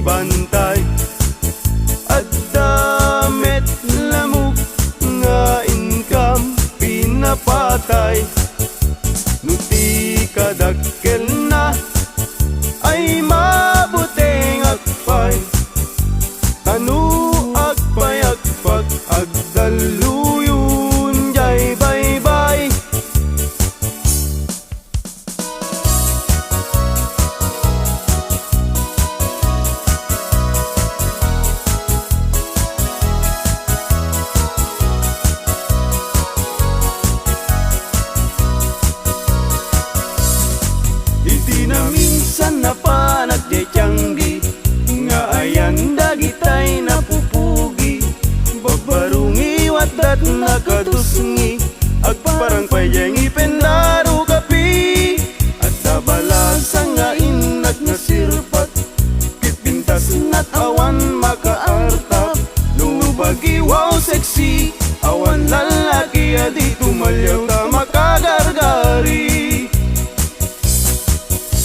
ibantay. At damit lamok nga income pinapatay. Nuti kadakkel na ay mabuting agpay. Tanu agpay-agpag agdaluyon jay bye-bye. Iti na minsan na panagdiyanggi nga ayan dagitay napupugi. Babarungi wadat nakatusngi agparang payeng ipendaro kapi. At dabalasa nga inag na sirpat kitpintas nat awan makaartap. Nubagi wow sexy awan lalaki adi tumalyaw ta makagargari.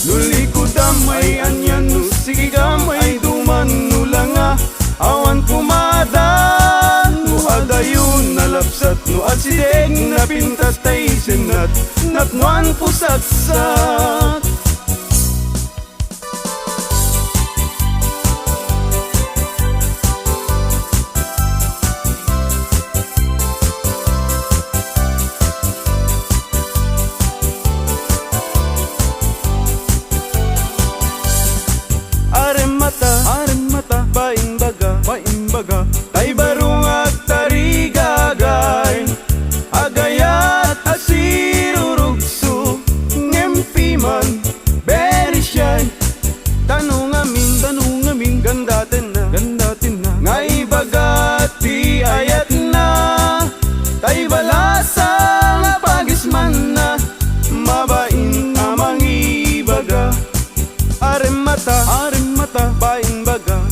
Luliko damay anyan no sige gamay duman nulanga awan kumadan no adayon nalapsat no atsideg na pintas tay senat natnuan pusatsat. Aremata, baimbaga, tay barung at tarigagay. Agayat asirurugso, ngempiman, very shy. Tanong amin, gandatin na, ngay bagati ayat na. Tay balasa nga pagisman na, mabain amang ibaga. Aremata, baimbaga,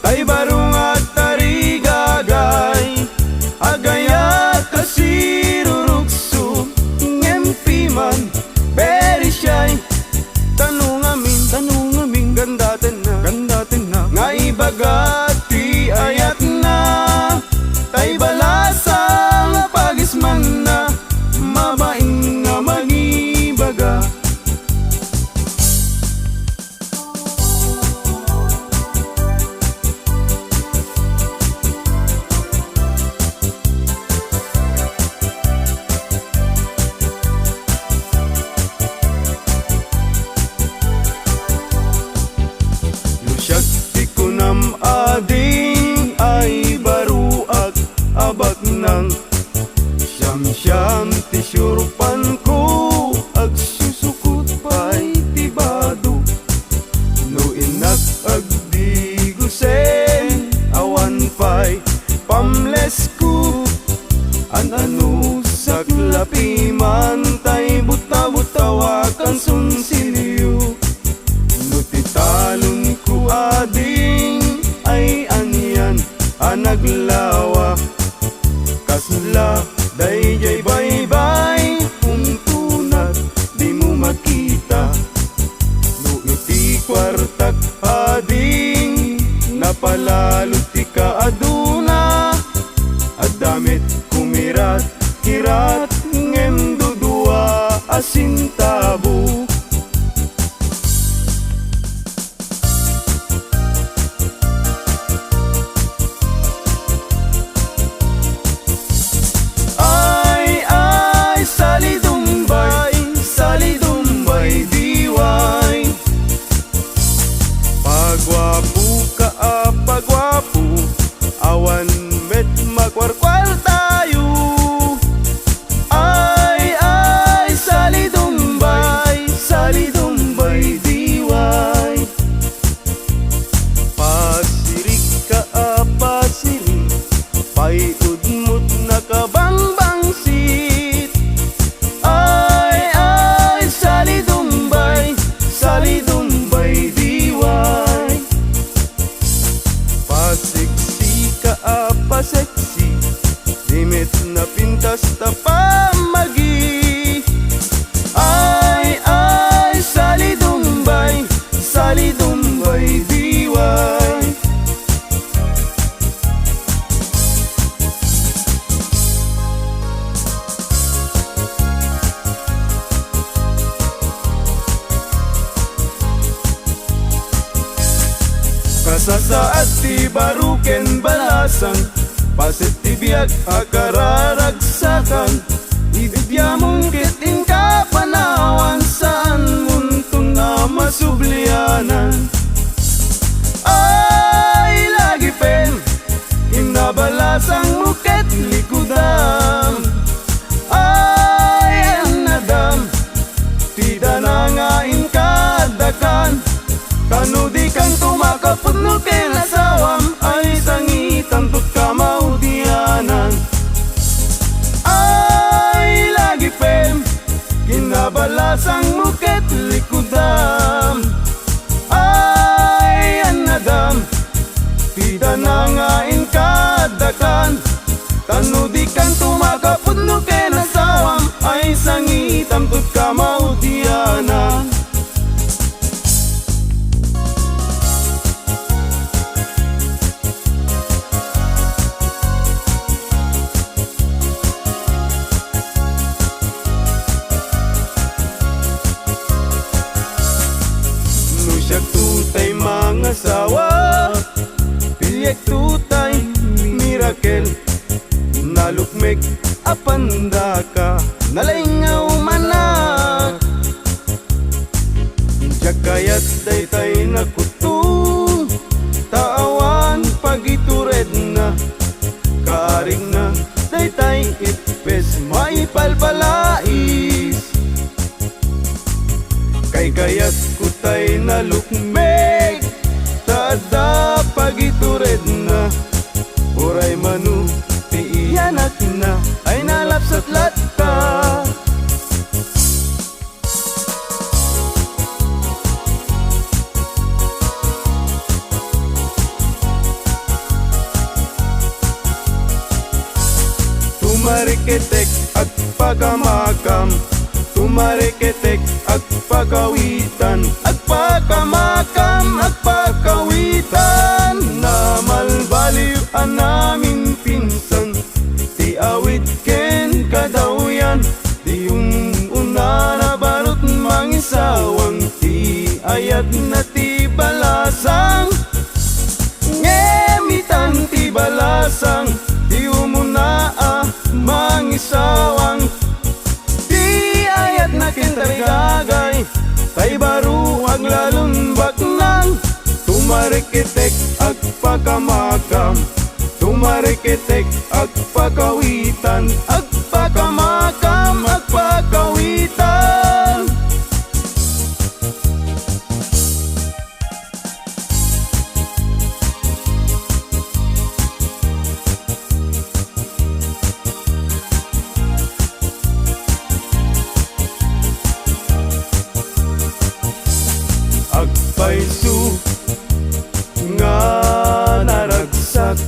tay barung at tarigagay. Agayat kasirurugso, ngempiman, very shy. Tanong amin, gandatin na, ngay bagati ayat na. Tay balasa nga pagisman na, mabaing nga magibaga. Lusyag kunam ading ay baruag abak nang siyam-siyam tisyurpan ko agsusukot pa'y tibado. No inak agdigusen awan pa'y pamles ko. Ano saklapi man tay buta-butawakan sunsilyo. No titalon ko ading ay anyan anaglawa. Kasla dayjay bye-bye kung tunat di mo makita. No iti kwartak ading napalalo ti ka aduna. Adamit kumirat kirat ngem dudua asintabo. Pagwapo awan met magwarkwal tayo. Ay salidumbay diway. Pasirik ka pasirik payudmut nakabangbangsit. Ay salidumbay diway. Pasiksi ka apa seksi Masasaad ti baruken balasan, pasitibiyag akararagsakan. Idiamong kiting kapanawan, saan muntong na masublianan. Ay lagi pen, kinabalasang muket likudam. Ay anadam, tida na ngain kadakan. Kanudi kang tumakapot no kinasawam, ay sangitan tut kamaudianan. Ay lagi pen, kinabalasang muket likudam. Ay anadam, tida na ngain kadakan. Kanudi kang tumakapot no kinasawam, ay sangitan tut kamaudianan. Nusyak tutay mga sawa, pilyak tutay mirakel. Nalukmek apanda ka, nalingaw manak. Jakayat daytay nakutu, taawan pagitured na. Kaaring na daytay ipes, maipalbalais. Kay kayat kutay nalukmek, tada pagitured na. Uray manu tiiyanak na, ay nalapsat latta. Tumariketek at pagamakam, tumariketek at pagawitan, at pagamakam at pagawitan. Na malbaliw namin pinsan, ti awit ken kadawyan. Di yung una na barot mangisawang, ti ayat na ti balasang. Ngemitan ti balasang, di umuna mangisawang. Di ayat na kintarigagay, tay baro aglalon baknang. Tumarikitek ag pakamakam, tumarikitek ag pakawitan, ag pakamakam ag pakawitan. Agpaisu nga naragsak,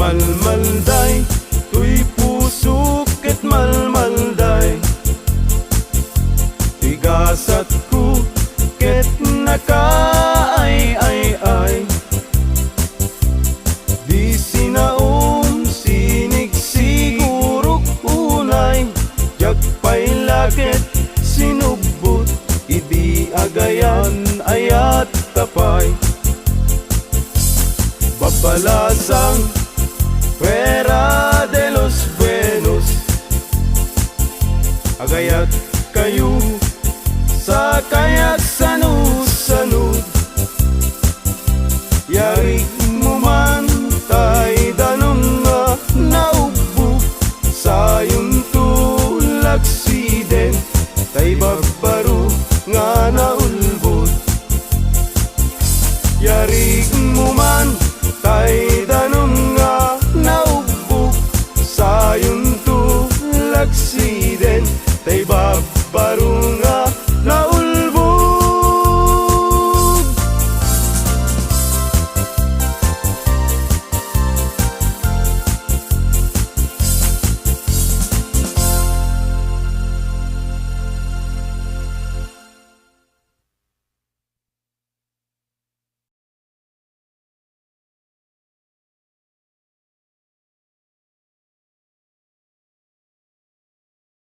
Malmalday, tuy puso ket malmalday. Tigasat ko ket nakaay-ay-ay. Di sinaom sinig sigurok unay. Jagpay laket sinubot, idi agayan ayat tapay. Babalasang Fuera de los buenos, agayat kayo sa kayak sanu-sanud. Yari